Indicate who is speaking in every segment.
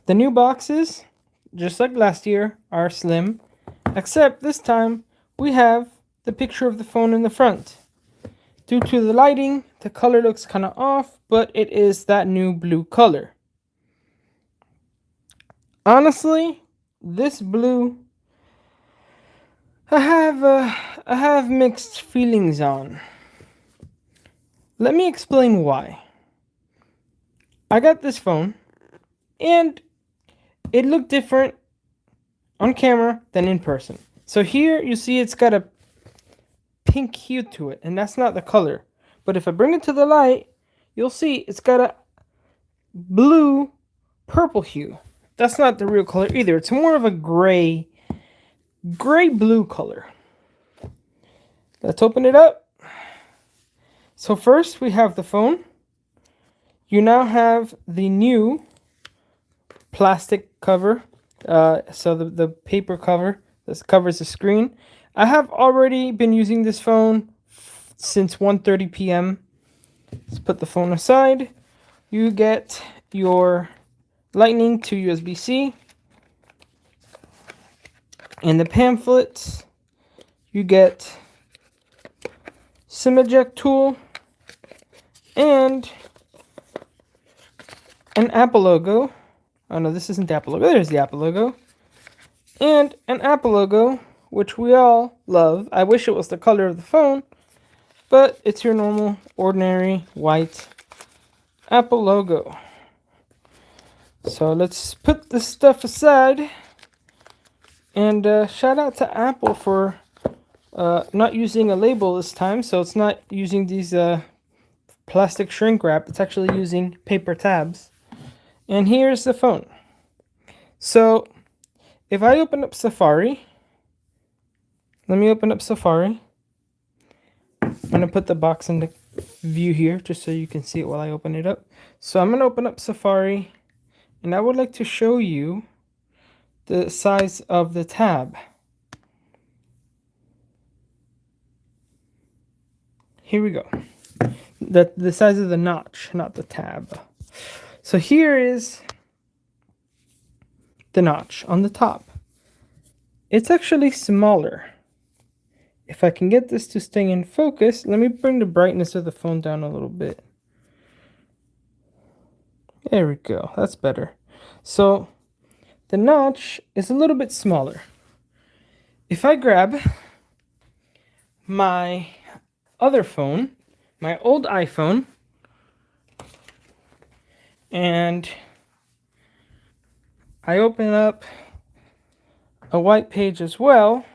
Speaker 1: The new boxes, just like last year, are slim, except this time we have the picture of the phone in the front. Due to the lighting, the color looks kind of off, but it is that new blue color. Honestly, this blue I have mixed feelings on. Let me explain why. I got this phone and it looked different on camera than in person. So here you see it's got a pink hue to it, and that's not the color. But if I bring it to the light, you'll see it's got a blue purple hue. That's not the real color either. It's more of a gray blue color. Let's open it up. So first we have the phone. You now have the new plastic cover. So the paper cover that covers the screen. I have already been using this phone since 1:30 p.m. Let's put the phone aside. You get your Lightning to USB-C. In the pamphlets, you get SIM eject tool and an Apple logo. Oh no, this isn't the Apple logo. There's the Apple logo. And an Apple logo, which we all love. I wish it was the color of the phone, but it's your normal, ordinary, white Apple logo. So let's put this stuff aside. And shout out to Apple for not using a label this time. So it's not using these plastic shrink wrap. It's actually using paper tabs. And here's the phone. So if I open up Safari, let me open up Safari. I'm going to put the box in the view here just so you can see it while I open it up. So I'm going to open up Safari, and I would like to show you the size of the tab. Here we go. The size of the notch, not the tab. So here is the notch on the top. It's actually smaller. If I can get this to stay in focus, let me bring the brightness of the phone down a little bit. There we go. That's better. So the notch is a little bit smaller. If I grab my other phone, my old iPhone, and I open up a white page as well.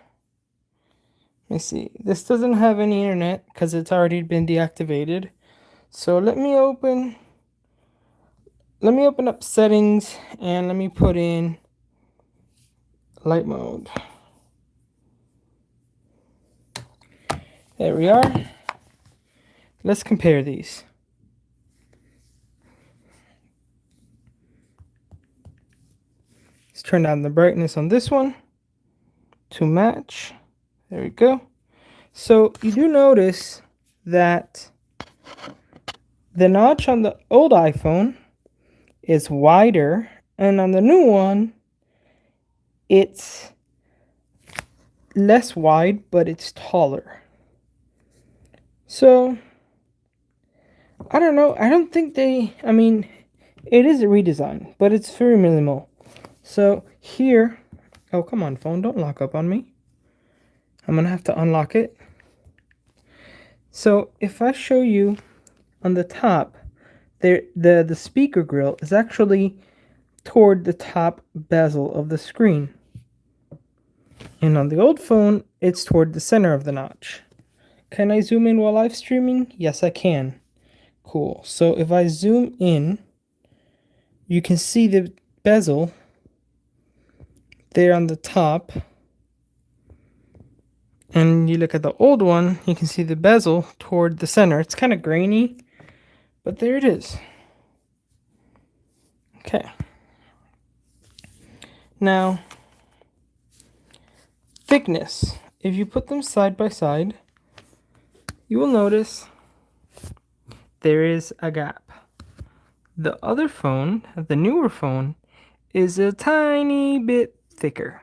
Speaker 1: Let me see. This doesn't have any internet because it's already been deactivated. So let me open up settings and let me put in light mode. There we are. Let's compare these. Let's turn down the brightness on this one to match. There we go. So you do notice that the notch on the old iPhone is wider, and on the new one, it's less wide, but it's taller. So, I don't know. I don't think I mean, it is a redesign, but it's very minimal. So here, oh, come on, phone, don't lock up on me. I'm going to have to unlock it. So if I show you on the top, the speaker grill is actually toward the top bezel of the screen. And on the old phone, it's toward the center of the notch. Can I zoom in while live streaming? Yes, I can. Cool. So if I zoom in, you can see the bezel there on the top. And you look at the old one, you can see the bezel toward the center. It's kind of grainy, but there it is. Okay. Now, thickness. If you put them side by side, you will notice there is a gap. The other phone, the newer phone, is a tiny bit thicker.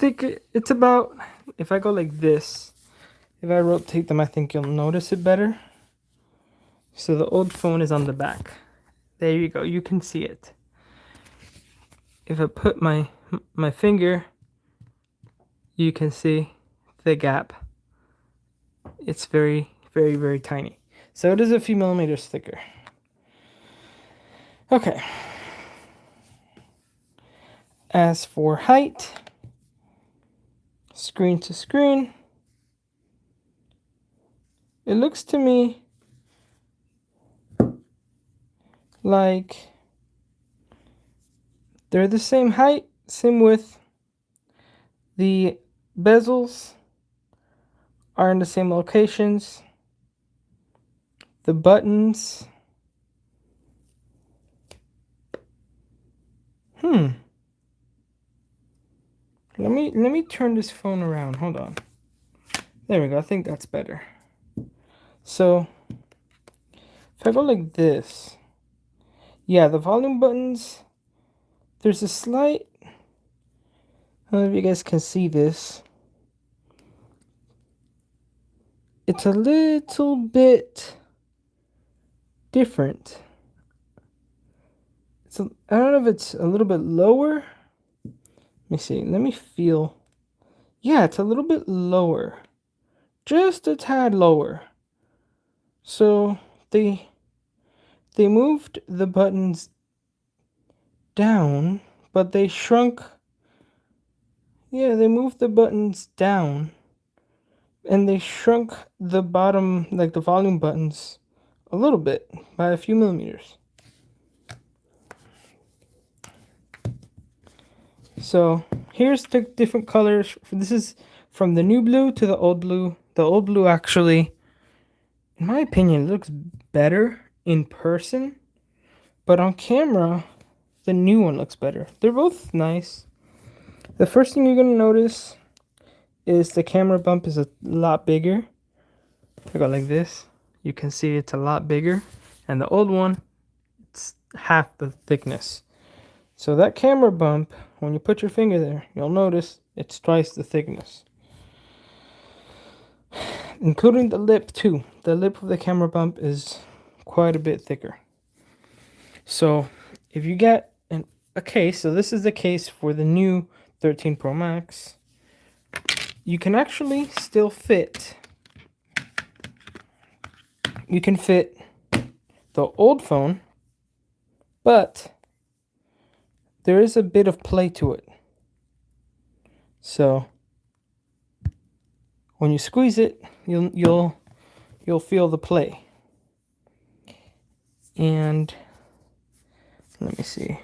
Speaker 1: It's about, if I go like this, if I rotate them, I think you'll notice it better. So the old phone is on the back. There you go, you can see it. If I put my finger, you can see the gap. It's very, very, very tiny. So it is a few millimeters thicker. Okay. As for height, screen to screen, it looks to me like they're the same height, same width. The bezels are in the same locations. The buttons. Let me turn this phone around. Hold on. There we go. I think that's better. So if I go like this, yeah, the volume buttons, there's a slight, I don't know if you guys can see this. It's a little bit different. I don't know if it's a little bit lower. Let me see. Let me feel. Yeah, it's a little bit lower. Just a tad lower. So they moved the buttons down, but they shrunk. Yeah, they moved the buttons down. And they shrunk the bottom, like the volume buttons, a little bit, by a few millimeters. So here's the different colors. This is from the new blue to the old blue. The old blue actually, in my opinion, looks better in person. But on camera, the new one looks better. They're both nice. The first thing you're going to notice is the camera bump is a lot bigger. If I go like this, you can see it's a lot bigger. And the old one, it's half the thickness. So that camera bump, when you put your finger there, you'll notice it's twice the thickness. Including the lip too. The lip of the camera bump is quite a bit thicker. So if you get a case, so this is the case for the new 13 Pro Max, you can actually still fit, you can fit the old phone, but there is a bit of play to it. So when you squeeze it, you'll feel the play. And let me see.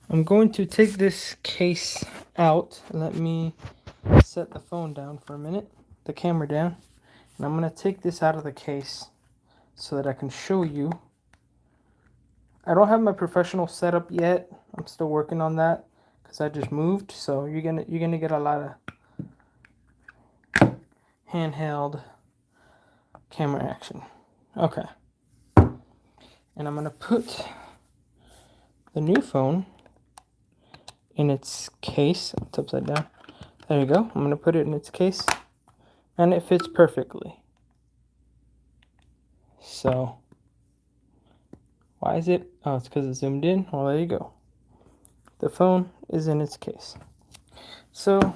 Speaker 1: I'm going to take this case out. Let me set the phone down for a minute, the camera down. And I'm going to take this out of the case so that I can show you. I don't have my professional setup yet. I'm still working on that because I just moved. So you're gonna get a lot of handheld camera action. Okay. And I'm gonna put the new phone in its case. It's upside down. There you go. I'm gonna put it in its case, and it fits perfectly. So why is it? Oh, it's because it's zoomed in. Well, there you go. The phone is in its case. So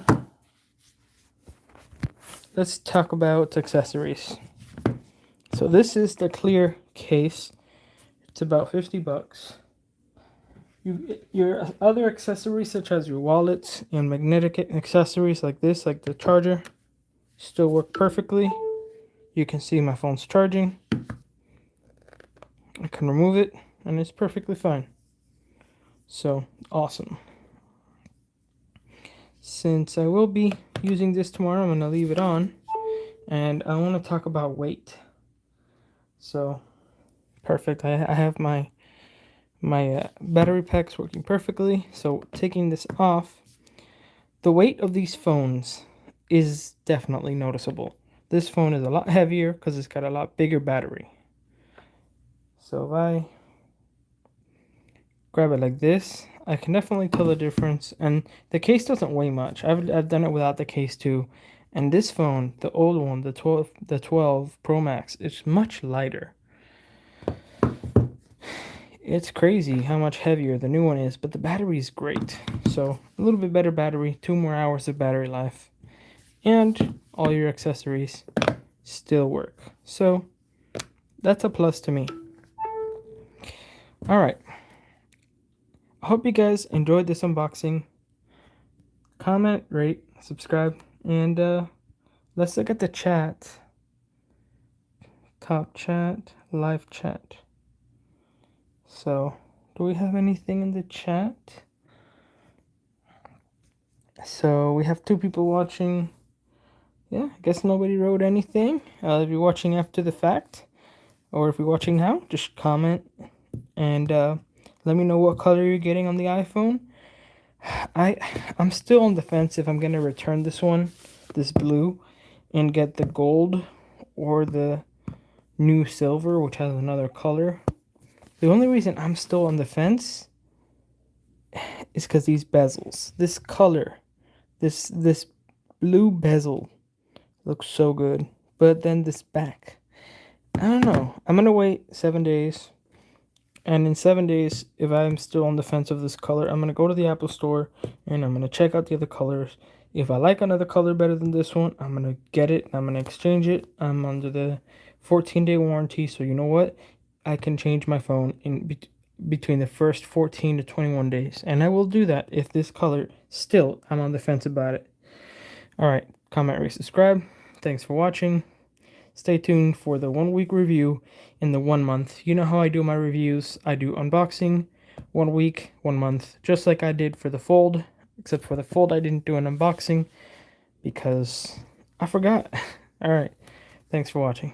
Speaker 1: let's talk about accessories. So this is the clear case. It's about $50. Your other accessories, such as your wallets and magnetic accessories like this, like the charger, still work perfectly. You can see my phone's charging. I can remove it, and it's perfectly fine. So, awesome. Since I will be using this tomorrow, I'm going to leave it on. And I want to talk about weight. So, perfect. I have my battery pack's working perfectly. So taking this off, the weight of these phones is definitely noticeable. This phone is a lot heavier because it's got a lot bigger battery. So if I grab it like this, I can definitely tell the difference. And the case doesn't weigh much. I've done it without the case too. And this phone, the old one, the 12 Pro Max, it's much lighter. It's crazy how much heavier the new one is, but the battery is great. So a little bit better battery, 2 more hours of battery life, and all your accessories still work. So that's a plus to me. All right. I hope you guys enjoyed this unboxing. Comment, rate, subscribe, and let's look at the chat. Top chat, live chat. So, do we have anything in the chat? So, we have 2 people watching. Yeah, I guess nobody wrote anything. If you're watching after the fact, or if you're watching now, just comment and let me know what color you're getting on the iPhone. I'm still on the fence if I'm gonna return this one, this blue, and get the gold or the new silver, which has another color. The only reason I'm still on the fence is because these bezels, this color, this blue bezel looks so good. But then this back, I don't know. I'm gonna wait 7 days. And in 7 days, if I'm still on the fence of this color, I'm gonna go to the Apple Store and I'm gonna check out the other colors. If I like another color better than this one, I'm gonna get it. I'm gonna exchange it. I'm under the 14-day warranty, so you know what? I can change my phone in between the first 14 to 21 days, and I will do that if this color still I'm on the fence about it. All right, comment, rate, subscribe. Thanks for watching. Stay tuned for the 1 week review in the 1 month. You know how I do my reviews. I do unboxing, 1 week, 1 month, just like I did for the Fold. Except for the Fold, I didn't do an unboxing because I forgot. All right. Thanks for watching.